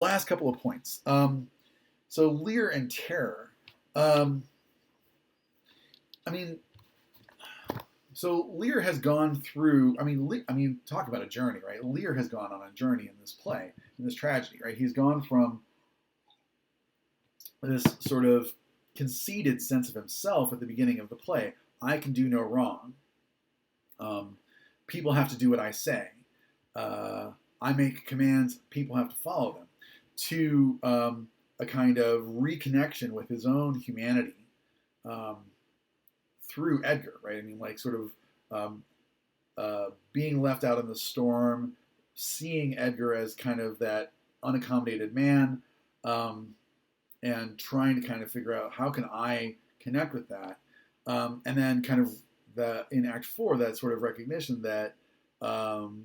last couple of points. So Lear and Terror. Um, I mean, so Lear has gone through. Talk about a journey, right? Lear has gone on a journey in this play, in this tragedy, right? He's gone from this sort of conceited sense of himself at the beginning of the play. I can do no wrong. Um, People have to do what I say. Uh, I make commands. People have to follow them. To a kind of reconnection with his own humanity um, through Edgar, right? I mean, like sort of um, being left out in the storm, seeing Edgar as kind of that unaccommodated man, um, and trying to kind of figure out how can I connect with that, and then kind of the in Act Four that sort of recognition that um,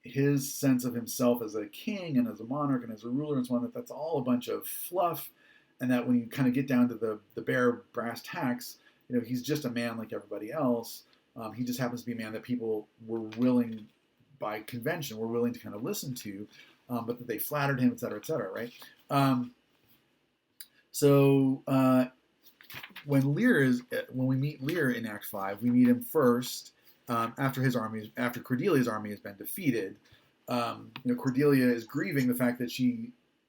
his sense of himself as a king and as a monarch and as a ruler and so on, that's all a bunch of fluff, and that when you kind of get down to the bare brass tacks, he's just a man like everybody else. He just happens to be a man that people were willing, by convention, were willing to kind of listen to, but that they flattered him, et cetera, right? Um, so when we meet Lear in Act Five, we meet him first after Cordelia's army has been defeated. Cordelia is grieving the fact that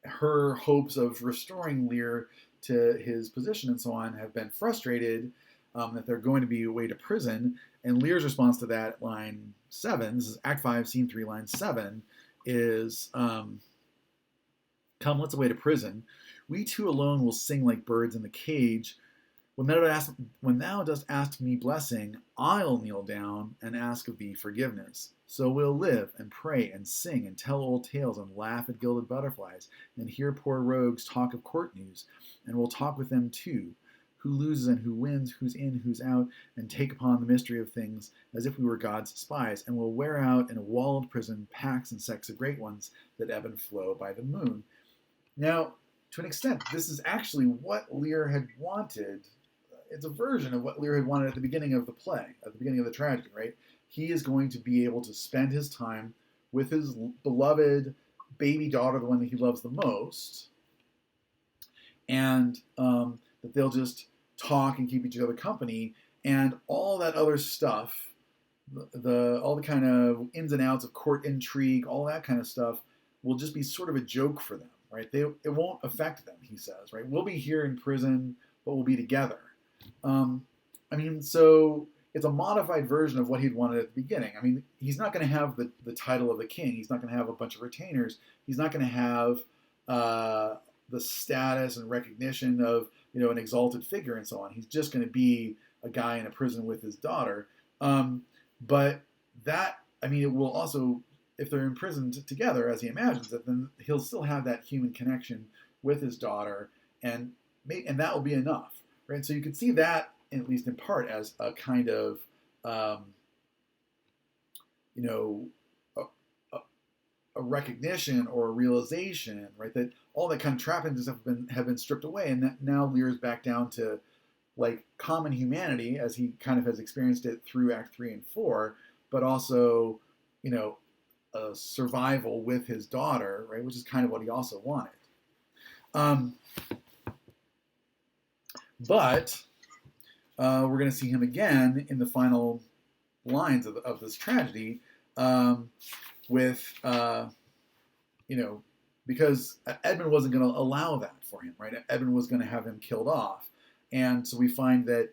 her hopes of restoring Lear to his position and so on have been frustrated. That they're going to be away to prison, and Lear's response to that, line 7. This is Act 5, Scene 3, line 7, is "Come, let's away to prison. We two alone will sing like birds in the cage. When thou dost ask me blessing, I'll kneel down and ask of thee forgiveness. So we'll live and pray and sing and tell old tales and laugh at gilded butterflies and hear poor rogues talk of court news, and we'll talk with them too, who loses and who wins, who's in, who's out, and take upon the mystery of things as if we were God's spies, and we'll wear out in a walled prison packs and sects of great ones that ebb and flow by the moon." Now, to an extent, this is actually what Lear had wanted. It's a version of what Lear had wanted at the beginning of the play, at the beginning of the tragedy, right? He is going to be able to spend his time with his beloved baby daughter, the one that he loves the most, and that they'll just talk and keep each other company, and all that other stuff, all the kind of ins and outs of court intrigue, all that kind of stuff, will just be sort of a joke for them, right? It won't affect them, he says, right? We'll be here in prison, but we'll be together. So it's a modified version of what he'd wanted at the beginning. I mean, he's not going to have the title of the king. He's not going to have a bunch of retainers. He's not going to have the status and recognition of an exalted figure and so on. He's just going to be a guy in a prison with his daughter. But that, it will also, if they're imprisoned together, as he imagines it, then he'll still have that human connection with his daughter, and that will be enough. Right? So you could see that, at least in part, as a kind of, a, a recognition or a realization, right? That all that kind of trappings have been stripped away, and that now Lear's back down to like common humanity as he kind of has experienced it through Act 3 and 4, but also, a survival with his daughter, right? Which is kind of what he also wanted. But we're going to see him again in the final lines of this tragedy, with because Edmund wasn't going to allow that for him, right? Edmund was going to have him killed off, and so we find that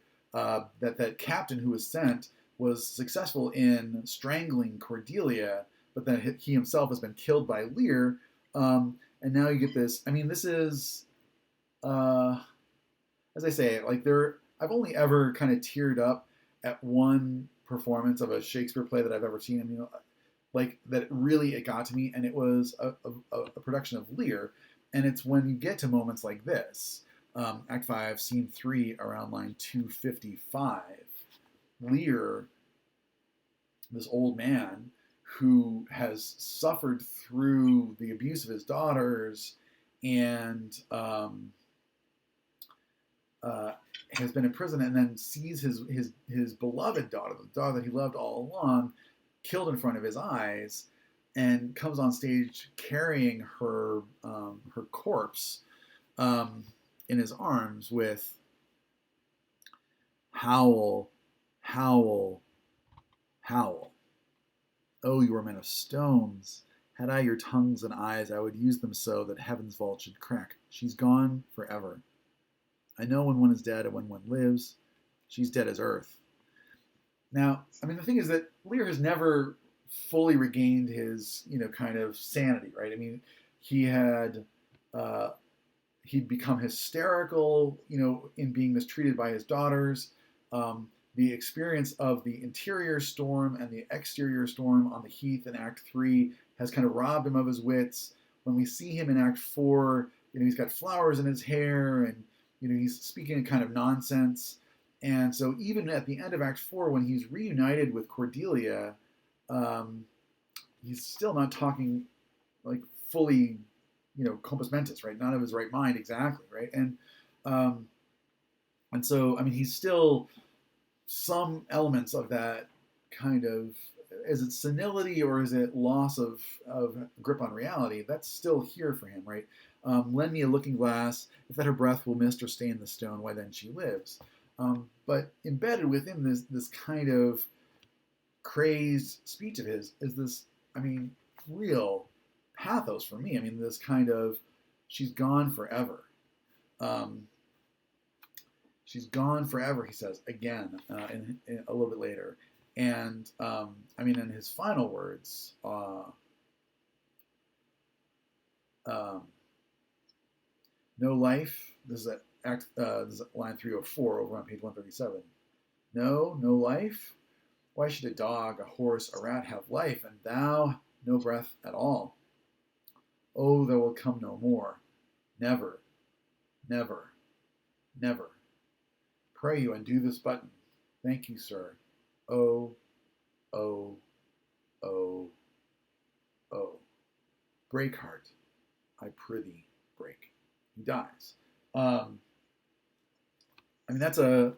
that captain who was sent was successful in strangling Cordelia, but then he himself has been killed by Lear, and now you get this. This is. As I say, I've only ever kind of teared up at one performance of a Shakespeare play that I've ever seen. That really it got to me, and it was a production of Lear, and it's when you get to moments like this, Act 5, Scene 3, around line 255, Lear, this old man who has suffered through the abuse of his daughters and has been in prison, and then sees his beloved daughter, the daughter that he loved all along, killed in front of his eyes. and comes on stage carrying her corpse in his arms with howl, howl, howl. Oh, you are men of stones. Had I your tongues and eyes, I would use them so that heaven's vault should crack. She's gone forever. I know when one is dead and when one lives. She's dead as earth. Now, I mean, the thing is that Lear has never fully regained his, kind of sanity, right? I mean, he had uh, he'd become hysterical, in being mistreated by his daughters. The experience of the interior storm and the exterior storm on the heath in Act 3 has kind of robbed him of his wits. When we see him in Act 4, he's got flowers in his hair and, he's speaking a kind of nonsense. And so even at the end of Act 4, when he's reunited with Cordelia, um, he's still not talking like fully, compos mentis, right? Not of his right mind exactly, right? Um, and so, I mean, he's still some elements of that kind of, is it senility or is it loss of grip on reality? That's still here for him, right? Lend me a looking glass. If that her breath will mist or stain the stone, why then she lives. But embedded within this kind of crazed speech of his is this, I mean, real pathos for me. I mean, this kind of, she's gone forever. Um, she's gone forever, he says again in a little bit later. And I mean, in his final words, no life. This is this is line 304 over on page 137. No life. Why should a dog, a horse, a rat have life, and thou no breath at all? Oh, there will come no more. Never, never, never. Pray you undo this button. Thank you, sir. Oh, oh, oh, oh. Break, heart. I prithee, break. He dies. I mean, that's a,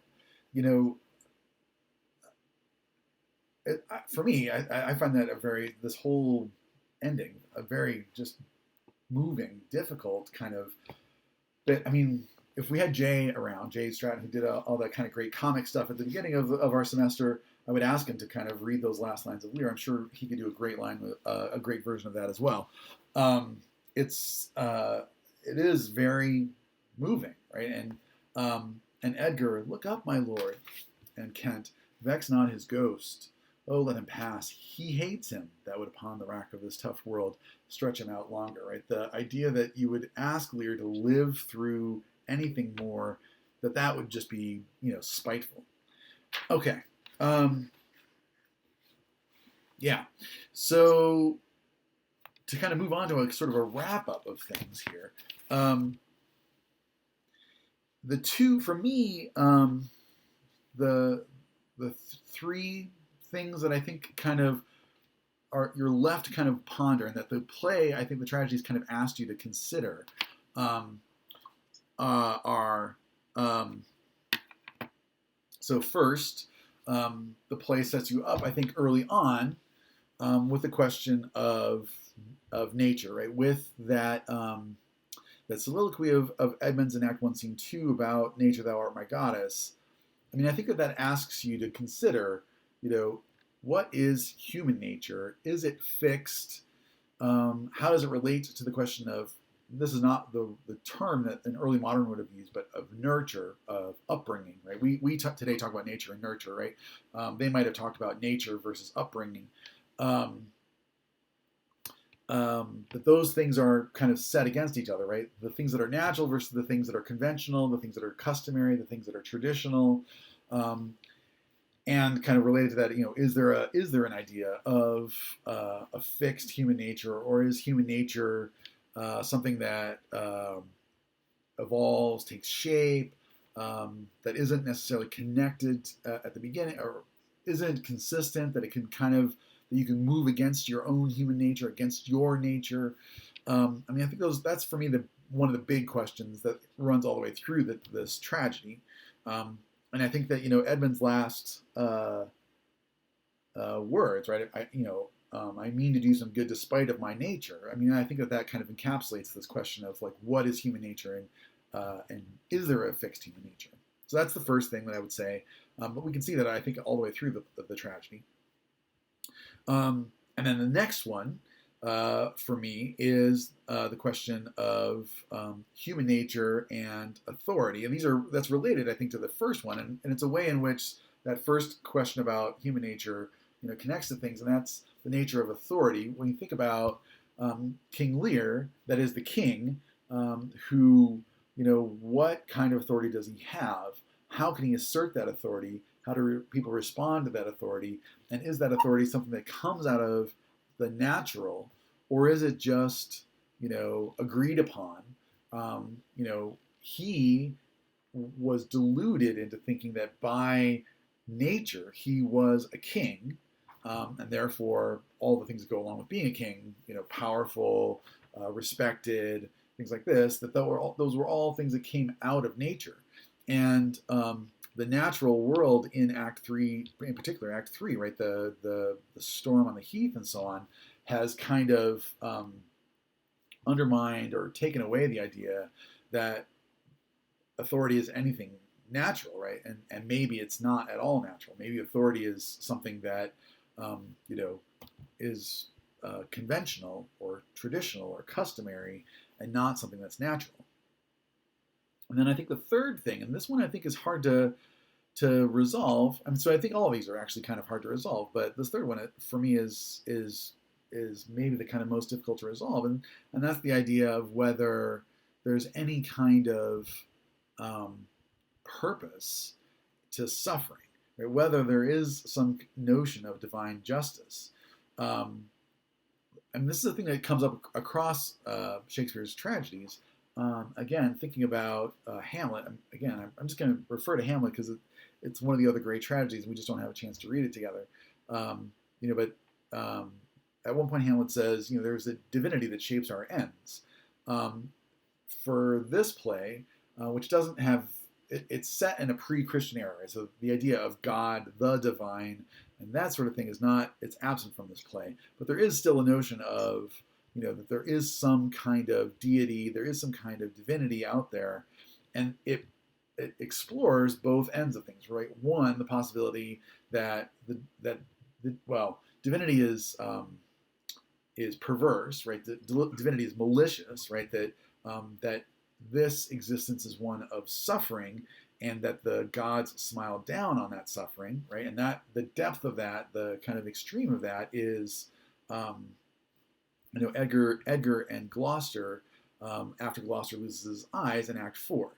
you know, for me, I find that this whole ending, a very just moving, difficult kind of, but I mean, if we had Jay Stratton, who did all that kind of great comic stuff at the beginning of our semester, I would ask him to kind of read those last lines of Lear. I'm sure he could do a great line with a great version of that as well. It is very moving, right? And Edgar, look up, my lord, and Kent, vex not his ghost. Oh, let him pass. He hates him that would upon the rack of this tough world stretch him out longer, right? The idea that you would ask Lear to live through anything more, that would just be, spiteful. Okay. Yeah. So to kind of move on to a sort of a wrap up of things here. The two, for me, the three things that I think kind of you're left to kind of ponder, and that the play, I think the tragedies kind of asked you to consider, are so first, the play sets you up, I think, early on with the question of nature, right? With that that soliloquy of Edmund's in Act 1, Scene 2 about nature, thou art my goddess. I mean, I think that asks you to consider, what is human nature? Is it fixed? How does it relate to the question of, this is not the term that an early modern would have used, but of nurture, of upbringing, right? We today talk about nature and nurture, right? They might have talked about nature versus upbringing. But those things are kind of set against each other, right? The things that are natural versus the things that are conventional, the things that are customary, the things that are traditional, and kind of related to that, is there an idea of a fixed human nature, or is human nature something that evolves, takes shape, that isn't necessarily connected at the beginning, or isn't consistent, that it can kind of, that you can move against your own human nature, against your nature. I mean, I think that's for me one of the big questions that runs all the way through this tragedy. And I think that Edmund's last words, right? I mean to do some good despite of my nature. I mean, I think that kind of encapsulates this question of like, what is human nature, and is there a fixed human nature? So that's the first thing that I would say. But we can see that I think all the way through the tragedy. And then the next one for me is the question of human nature and authority, and that's related, I think, to the first one, and it's a way in which that first question about human nature, connects to things, and that's the nature of authority. When you think about King Lear, that is the king, who, what kind of authority does he have? How can he assert that authority? How do people respond to that authority? And is that authority something that comes out of the natural, or is it just, agreed upon? He was deluded into thinking that by nature he was a king, and therefore all the things that go along with being a king, powerful, respected, things like this, those were all things that came out of nature. And the natural world in Act 3, in particular Act 3, right, the storm on the heath and so on, has kind of undermined or taken away the idea that authority is anything natural, right? And maybe it's not at all natural. Maybe authority is something that is conventional or traditional or customary, and not something that's natural. And then I think the third thing, and this one I think is hard to resolve. I mean, so I think all of these are actually kind of hard to resolve, but this third one for me is maybe the kind of most difficult to resolve, and that's the idea of whether there's any kind of purpose to suffering, right? Whether there is some notion of divine justice. And this is a thing that comes up across Shakespeare's tragedies. Again, thinking about Hamlet, I'm just going to refer to Hamlet because it's one of the other great tragedies, and we just don't have a chance to read it together. But at one point Hamlet says, there's a divinity that shapes our ends. For this play, which doesn't have, it's set in a pre-Christian era, right? So the idea of God, the divine, and that sort of thing it's absent from this play. But there is still a notion of, that there is some kind of deity, there is some kind of divinity out there, and it explores both ends of things, right? One, the possibility that divinity is perverse, right? Divinity is malicious, right? That this existence is one of suffering, and that the gods smile down on that suffering, right? And that the depth of that, the kind of extreme of that, is Edgar and Gloucester, after Gloucester loses his eyes in Act 4.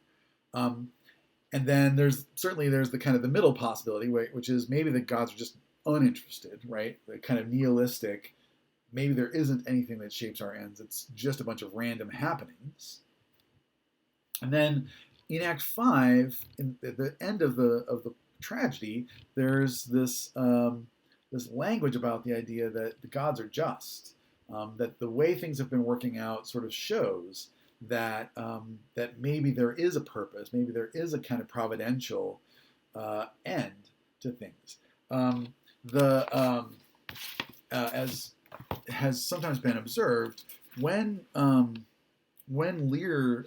And then there's the kind of the middle possibility, which is maybe the gods are just uninterested, right? The kind of nihilistic, maybe there isn't anything that shapes our ends. It's just a bunch of random happenings. And then in Act 5, at the end of the tragedy, there's this language about the idea that the gods are just, that the way things have been working out sort of shows that maybe there is a purpose, maybe there is a kind of providential end to things. As has sometimes been observed, when Lear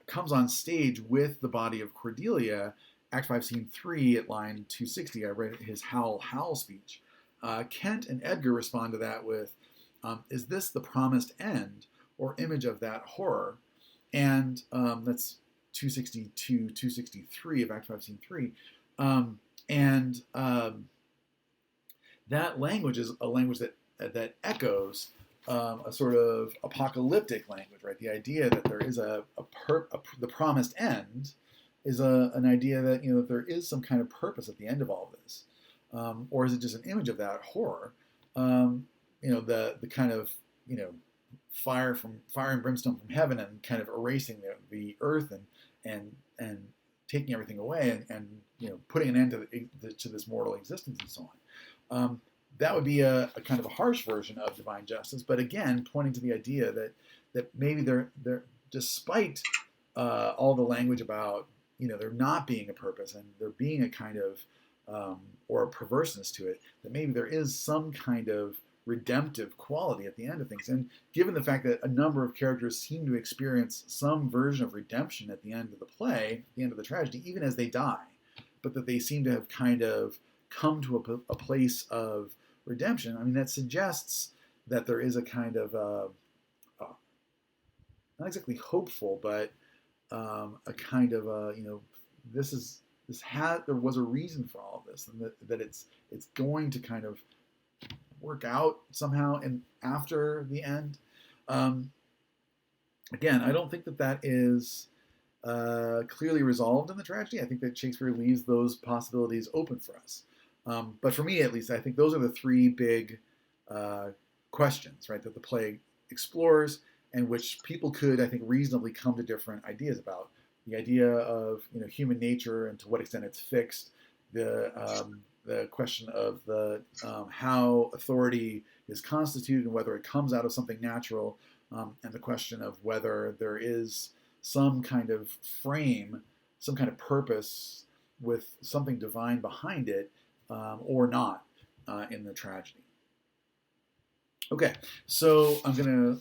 comes on stage with the body of Cordelia, Act 5, Scene 3, at line 260, I read his howl speech. Kent and Edgar respond to that with, is this the promised end or image of that horror? And that's 262, 263 of Act 5, Scene 3. That language is a language that echoes a sort of apocalyptic language, right? The idea that there is the promised end is an idea that that there is some kind of purpose at the end of all this, or is it just an image of that horror? The kind of fire and brimstone from heaven, and kind of erasing the earth and taking everything away, and putting an end to this mortal existence and so on. That would be a kind of a harsh version of divine justice, but again, pointing to the idea that maybe there despite all the language about there not being a purpose and there being a kind of or a perverseness to it, that maybe there is some kind of redemptive quality at the end of things. And given the fact that a number of characters seem to experience some version of redemption at the end of the play, at the end of the tragedy, even as they die, but that they seem to have kind of come to a place of redemption, I mean, that suggests that there is a kind of, not exactly hopeful, but a kind of, there was a reason for all of this, and that it's going to kind of work out somehow and after the end. Again, I don't think that is clearly resolved in the tragedy. I think that Shakespeare leaves those possibilities open for us. But for me, at least, I think those are the three big questions, right, that the play explores, and which people could, I think, reasonably come to different ideas about. The idea of human nature and to what extent it's fixed. The question of how authority is constituted and whether it comes out of something natural, and the question of whether there is some kind of frame, some kind of purpose with something divine behind it, or not in the tragedy. Okay, so I'm going to